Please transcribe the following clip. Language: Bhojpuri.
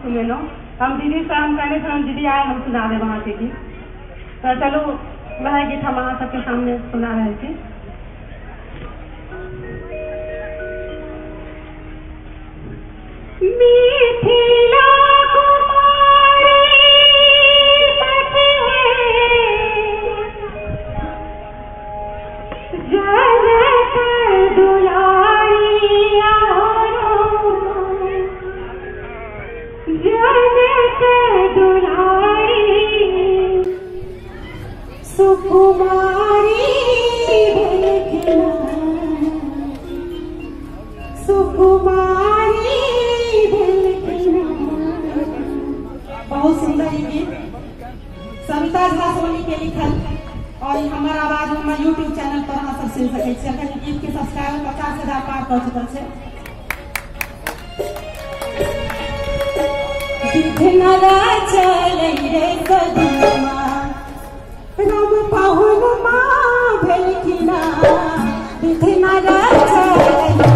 सुने लो हम दीदी से हम कहने थे दीदी आए हम सुना दे वहाँ के गीत तो चलो वह गीत हम वहाँ सबके सामने सुना रहे थे। सुकुमारी सुकुमारी बहुत सुंदर गीत सविता झा सोनी के लिखल और हमारा आवाज हमारा यूट्यूब चैनल पर अहाँ सब सुन सके छी। अखन गीत के सब्सक्राइबर 50,000 पार कर चुकल छै। विघ्नरा चलै रे सदमा राम पाहुन माँ भेलखिन विघ्नरा चलै